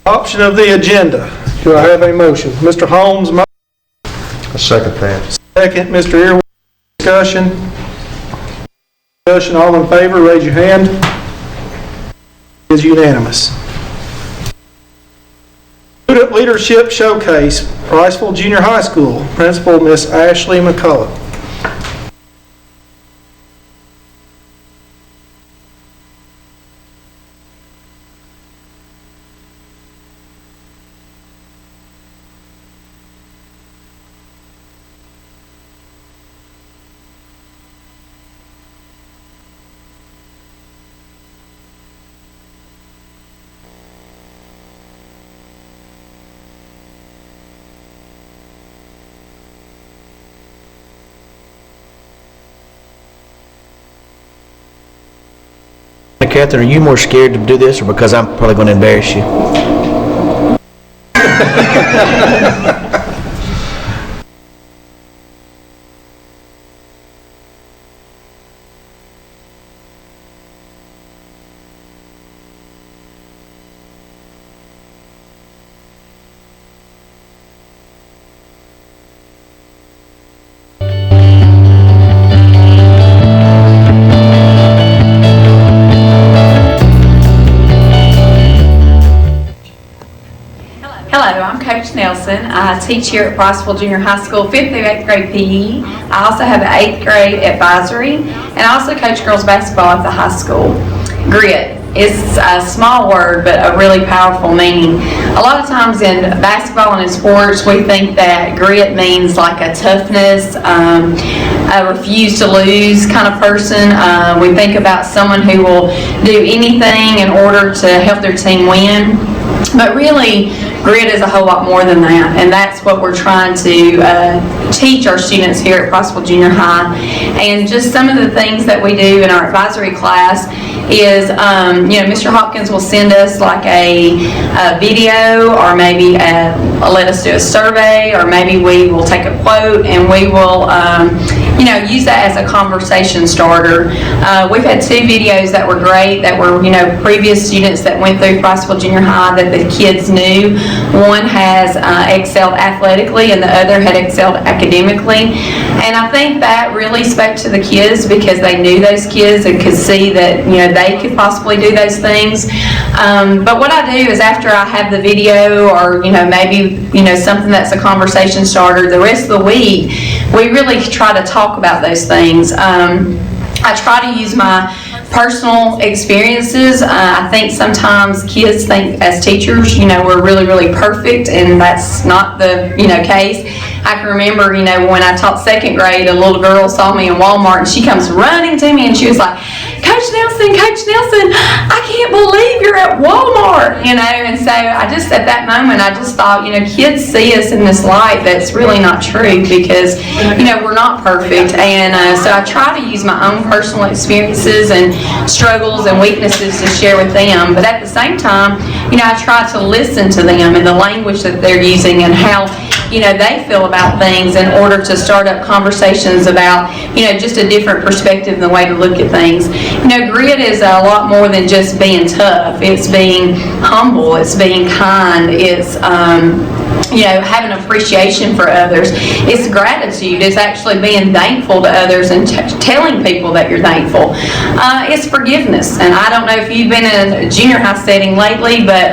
Option of the agenda. Do I have a motion? Mr. Holmes, I second that. second. Mr. Earwell, discussion. Discussion, all in favor, raise your hand. It is unanimous. Student Leadership Showcase, Priceville Junior High School. Principal, Miss Ashley McCullough. Catherine, are you more scared to do this or because I'm probably going to embarrass you? Hello, I'm Coach Nelson. I teach here at Priceville Junior High School 5th through 8th grade PE. I also have an 8th grade advisory, and I also coach girls basketball at the high school. Grit. It's a small word, but a really powerful meaning. A lot of times in basketball and in sports, we think that grit means like a toughness, a refuse to lose kind of person. We think about someone who will do anything in order to help their team win. But really, grit is a whole lot more than that, and that's what we're trying to teach our students here at Priceville Junior High. And just some of the things that we do in our advisory class is, Mr. Hopkins will send us like a video, or maybe let us do a survey, or maybe we will take a quote and we will use that as a conversation starter. We've had 2 videos that were great, that were previous students that went through Priceville Junior High that the kids knew. One has excelled athletically and the other had excelled academically, and I think that really spoke to the kids because they knew those kids and could see that they could possibly do those things. But what I do is, after I have the video, or maybe something that's a conversation starter, the rest of the week we really try to talk about those things. I try to use my personal experiences. I think sometimes kids think as teachers, we're really, really perfect, and that's not the, case. I can remember, when I taught 2nd grade, a little girl saw me in Walmart, and she comes running to me, and she was like, Coach Nelson, I can't believe you're at Walmart, and so I just, at that moment, I just thought, kids see us in this light that's really not true, because, we're not perfect, and so I try to use my own personal experiences and struggles and weaknesses to share with them, but at the same time, I try to listen to them and the language that they're using and how they feel about things, in order to start up conversations about just a different perspective and the way to look at things. Grit is a lot more than just being tough. It's being humble, it's being kind, it's having appreciation for others. It's gratitude. It's actually being thankful to others and telling people that you're thankful. It's forgiveness. And I don't know if you've been in a junior high setting lately, but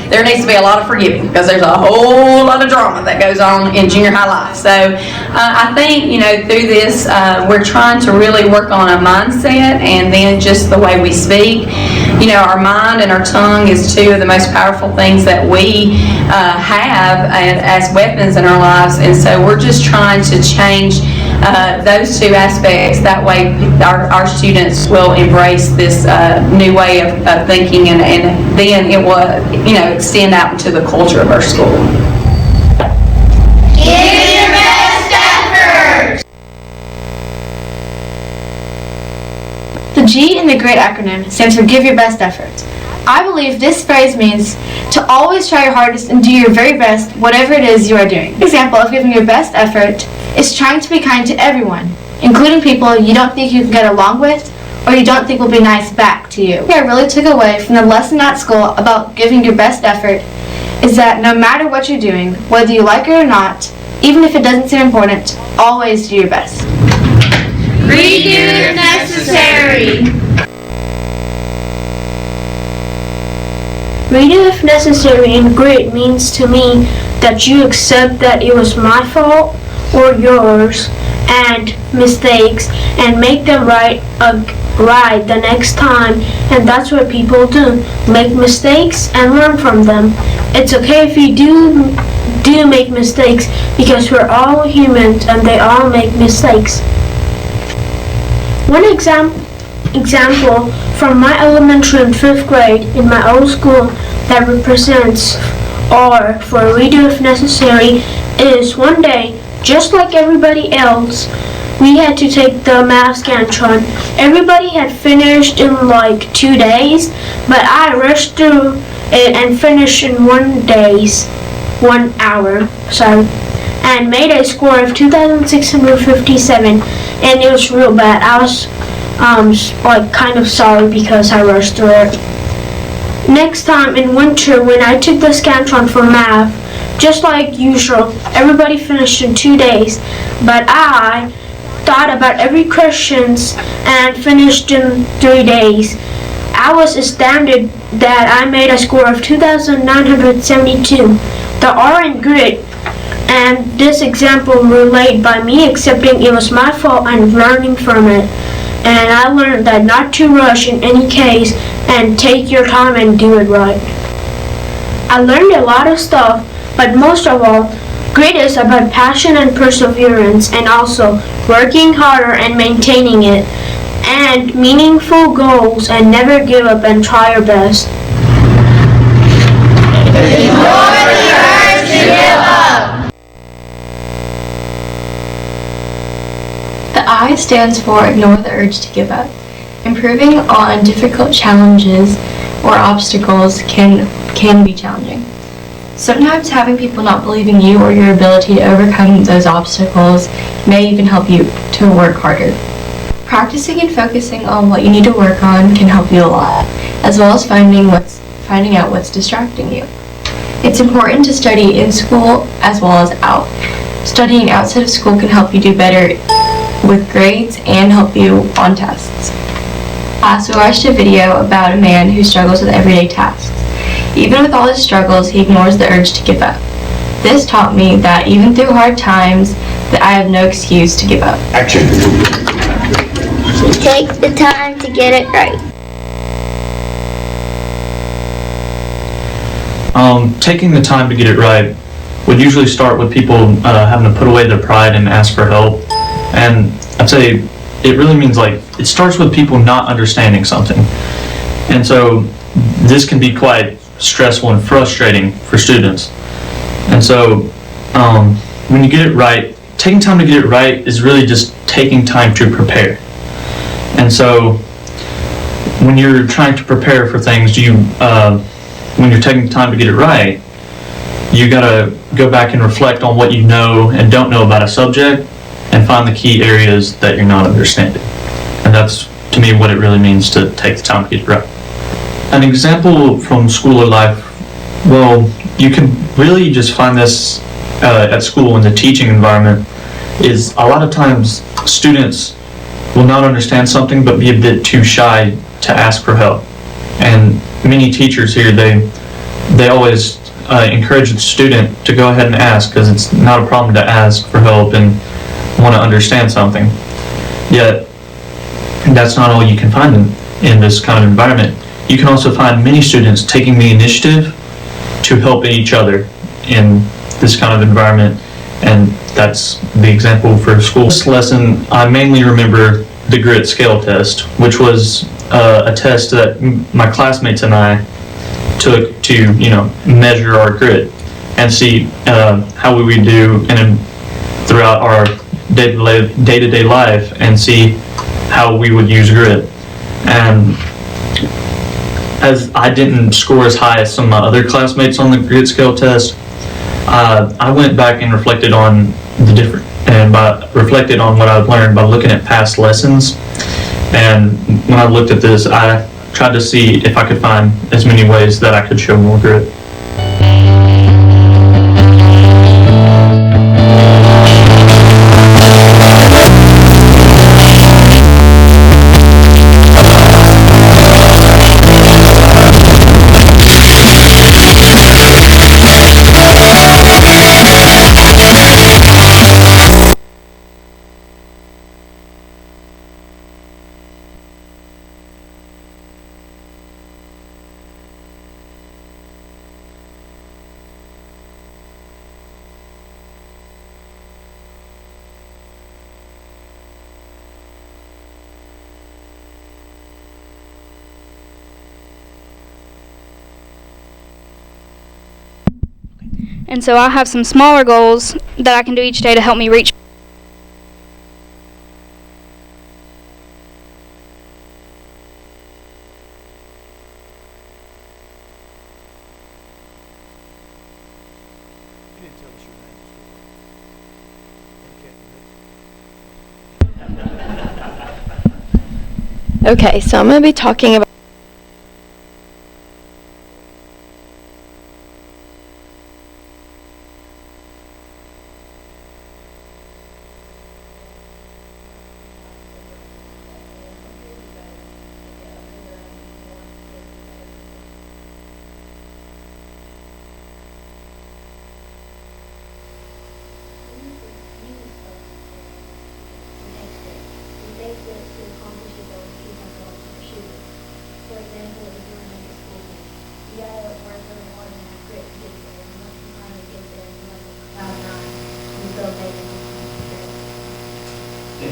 there needs to be a lot of forgiving, because there's a whole lot of drama that goes on in junior high life. So I think, through this, we're trying to really work on a mindset, and then just the way we speak. Our mind and our tongue is 2 of the most powerful things that we have as weapons in our lives, and so we're just trying to change those 2 aspects. That way our students will embrace this new way of thinking, and then it will extend out into the culture of our school. Give your best effort! The G in the GRIT acronym stands for Give Your Best Effort. I believe this phrase means to always try your hardest and do your very best, whatever it is you are doing. An example of giving your best effort is trying to be kind to everyone, including people you don't think you can get along with or you don't think will be nice back to you. What I really took away from the lesson at school about giving your best effort is that no matter what you're doing, whether you like it or not, even if it doesn't seem important, always do your best. Redo if necessary. Redo if necessary and grit means to me that you accept that it was my fault or yours and mistakes and make them right the next time, and that's what people do. Make mistakes and learn from them. It's okay if you do make mistakes because we're all humans and they all make mistakes. One example from my elementary and 5th grade in my old school that represents or for redo if necessary is one day, just like everybody else, we had to take the math scantron. Everybody had finished in like 2 days, but I rushed through it and finished in 1 hour, and made a score of 2,657, and it was real bad. I was kind of sorry because I rushed through it. Next time in winter when I took the scantron for math, just like usual, everybody finished in 2 days, but I thought about every question and finished in 3 days. I was astounded that I made a score of 2,972. The R in grit and this example relate by me accepting it was my fault and learning from it. And I learned that not to rush in any case and take your time and do it right. I learned a lot of stuff, but most of all, grit is about passion and perseverance, and also working harder and maintaining it, and meaningful goals, and never give up and try your best. Ignore the urge to give up. The I stands for ignore the urge to give up. Improving on difficult challenges or obstacles can be challenging. Sometimes having people not believe in you or your ability to overcome those obstacles may even help you to work harder. Practicing and focusing on what you need to work on can help you a lot, as well as finding out what's distracting you. It's important to study in school as well as out. Studying outside of school can help you do better with grades and help you on tests. Last, we watched a video about a man who struggles with everyday tasks. Even with all his struggles, he ignores the urge to give up. This taught me that even through hard times, that I have no excuse to give up. Action. Take the time to get it right. Taking the time to get it right would usually start with people having to put away their pride and ask for help. And I'd say it really means it starts with people not understanding something. And so this can be quite stressful and frustrating for students. And so when you get it right, taking time to get it right is really just taking time to prepare. And so when you're trying to prepare for things, when you're taking time to get it right, you gotta go back and reflect on what you know and don't know about a subject and find the key areas that you're not understanding. And that's, to me, what it really means to take the time to get it right. An example from school or life, well, you can really just find this at school in the teaching environment, is a lot of times students will not understand something but be a bit too shy to ask for help. And many teachers here, they always encourage the student to go ahead and ask, because it's not a problem to ask for help and want to understand something. Yet, that's not all you can find in this kind of environment. You can also find many students taking the initiative to help each other in this kind of environment, and that's the example for school. This lesson, I mainly remember the grit scale test, which was a test that my classmates and I took to, measure our grit and see how we would do throughout our day-to-day life, and see how we would use grit. And as I didn't score as high as some of my other classmates on the grit scale test, I went back and reflected on what I've learned by looking at past lessons And when I looked at this, I tried to see if I could find as many ways that I could show more grit. And so I have some smaller goals that I can do each day to help me reach. Okay, so I'm going to be talking about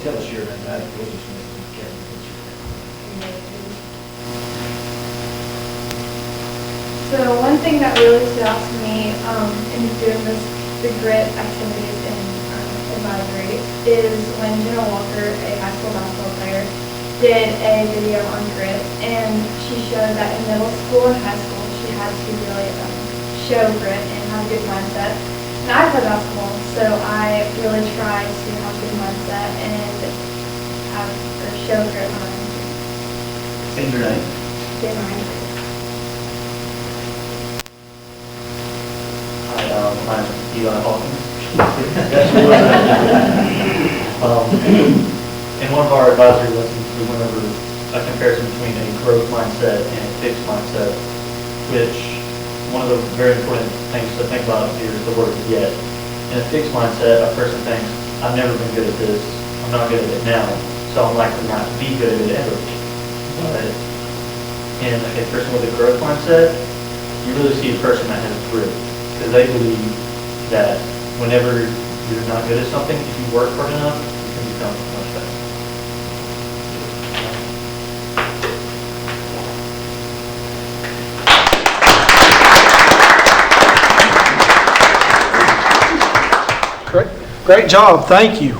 Tell us your name, we'll just So one thing that really stood out to me in doing the grit activities in advisory is when Jenna Walker, a high school basketball player, did a video on grit, and she showed that in middle school and high school she had to really show grit and have a good mindset. And I play basketball, so I really try to have a good mindset and show grit when I'm in. Say your name. Say my name. Hi, I'm Eli Hawkins. In one of our advisory lessons, we went over a comparison between a growth mindset and a fixed mindset, which one of the very important things to think about here is the word yet. In a fixed mindset, a person thinks, I've never been good at this, I'm not good at it now, so I'm likely not to be good at it ever. But in a person with a growth mindset, you really see a person that has grit, because they believe that whenever you're not good at something, if you work hard enough, you can become much better. Great job, thank you.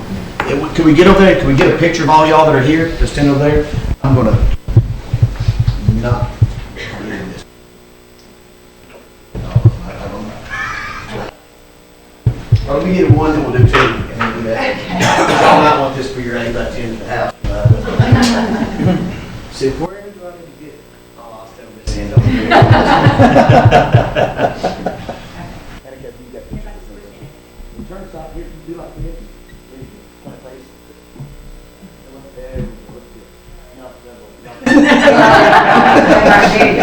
Can we get over there? Can we get a picture of all y'all that are here? Just stand over there. I'm gonna not. Or let me get one that will do two, and then do that. Because y'all might want this for your ain't about 10 at the house. See, where do I need to get it? Oh, I'll stand on this end over here. Turn side here, do like this.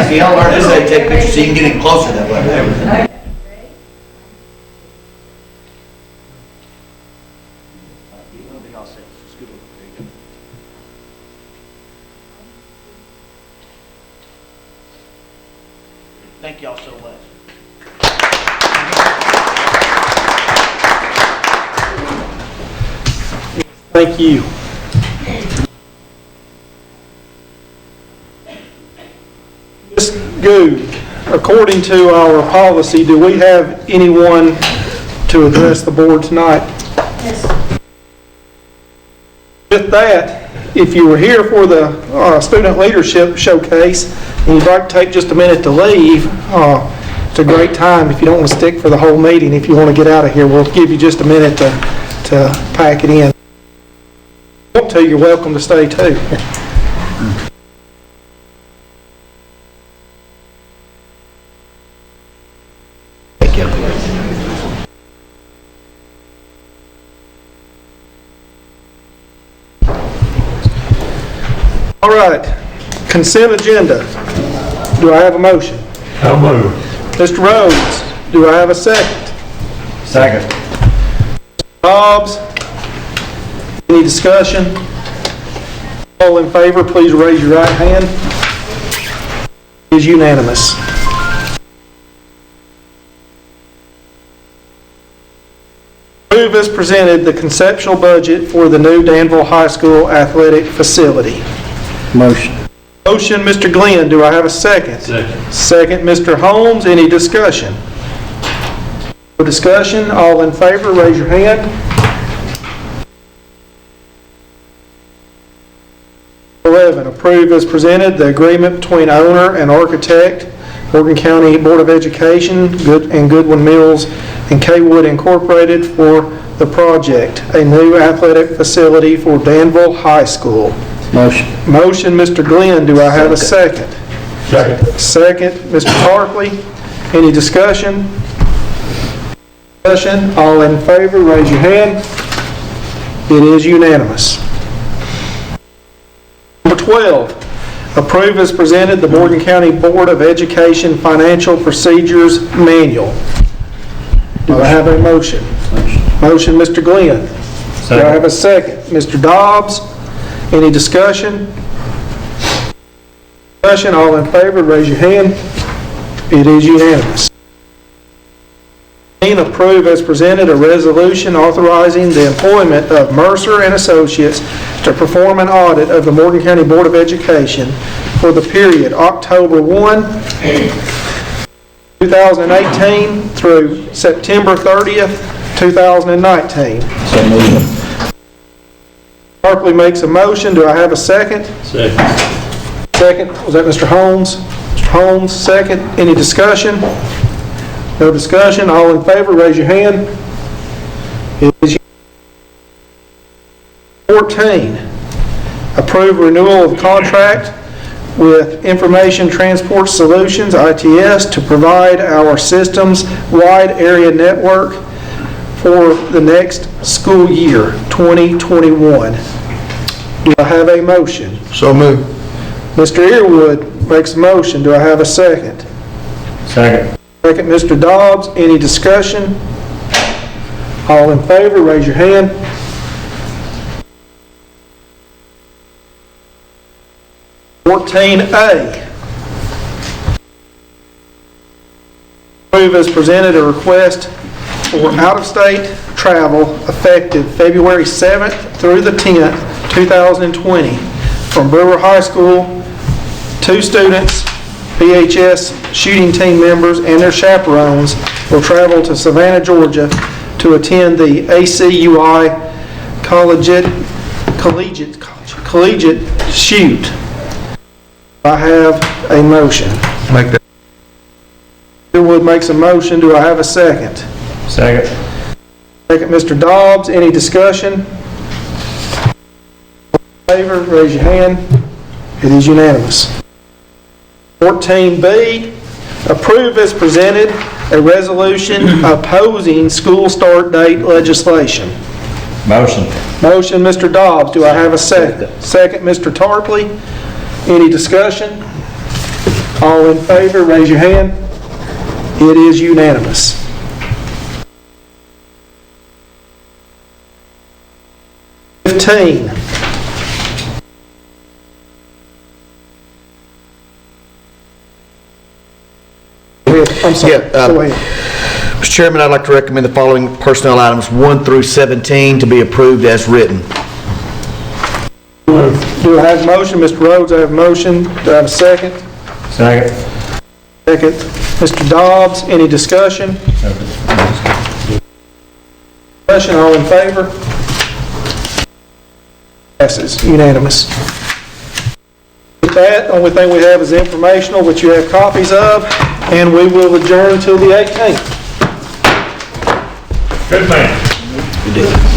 See, I'll learn this way to take pictures so you can get it closer that way. Thank y'all so much. Thank you. Ms. Goode, according to our policy, do we have anyone to address the board tonight? Yes. With that, if you were here for the student leadership showcase and you'd like to take just a minute to leave, it's a great time if you don't want to stick for the whole meeting. If you want to get out of here, we'll give you just a minute to pack it in. If you want to, you're welcome to stay too. All right, consent agenda. Do I have a motion? I'll move. Mr. Rhodes, do I have a second? Second. Hobbs, any discussion? All in favor, please raise your right hand. It is unanimous. Approve as presented the conceptual budget for the new Danville High School athletic facility. Motion. Motion, Mr. Glenn, do I have a second? Second. Second, Mr. Holmes, any discussion? No discussion, all in favor, raise your hand. 11, approve as presented the agreement between owner and architect, Morgan County Board of Education, and Goodwin Mills and Kaywood Incorporated for the project, a new athletic facility for Danville High School. Motion. Motion, Mr. Glenn, do I have a second? Second. Second, Mr. Hartley, any discussion? Discussion, all in favor, raise your hand. It is unanimous. Number 12, approve as presented the Morgan County Board of Education Financial Procedures Manual. Do I have a motion? Motion, Mr. Glenn. Do I have a second? Mr. Dobbs, any discussion? Discussion, all in favor, raise your hand. It is unanimous. Approve as presented a resolution authorizing the employment of Mercer and Associates to perform an audit of the Morgan County Board of Education for the period October 1, 2018 through September 30th, 2019. So moved. Barkley makes a motion. Do I have a second? Second. Second, was that Mr. Holmes? Mr. Holmes, second. Any discussion? No discussion. All in favor, raise your hand. It is 14. Approve renewal of contract with Information Transport Solutions, ITS, to provide our systems wide area network for the next school year, 2021. Do I have a motion? So move. Mr. Earwood makes a motion. Do I have a second? Second. Second, Mr. Dobbs. Any discussion? All in favor, raise your hand. (14A). Approve as presented a request for out-of-state travel effective February 7th through the 10th, 2020 from Brewer High School. 2 students, BHS shooting team members and their chaperones will travel to Savannah, Georgia to attend the ACUI collegiate shoot. I have a motion. Make that. Earwood makes a motion. Do I have a second? Second. Second, Mr. Dobbs. Any discussion? All in favor, raise your hand. It is unanimous. 14B, approve as presented a resolution opposing school start date legislation. Motion. Motion, Mr. Dobbs. Do I have a second? Second, Mr. Tarpley. Any discussion? All in favor, raise your hand. It is unanimous. (15) I'm sorry. Go ahead. Mr. Chairman, I'd like to recommend the following personnel items 1 through 17 to be approved as written. Do I have a motion? Mr. Rhodes, I have a motion. Do I have a second? Second. Second. Mr. Dobbs, any discussion? Discussion, all in favor? Passes, unanimous. With that, the only thing we have is informational, which you have copies of, and we will adjourn until the 18th. Good man. You did.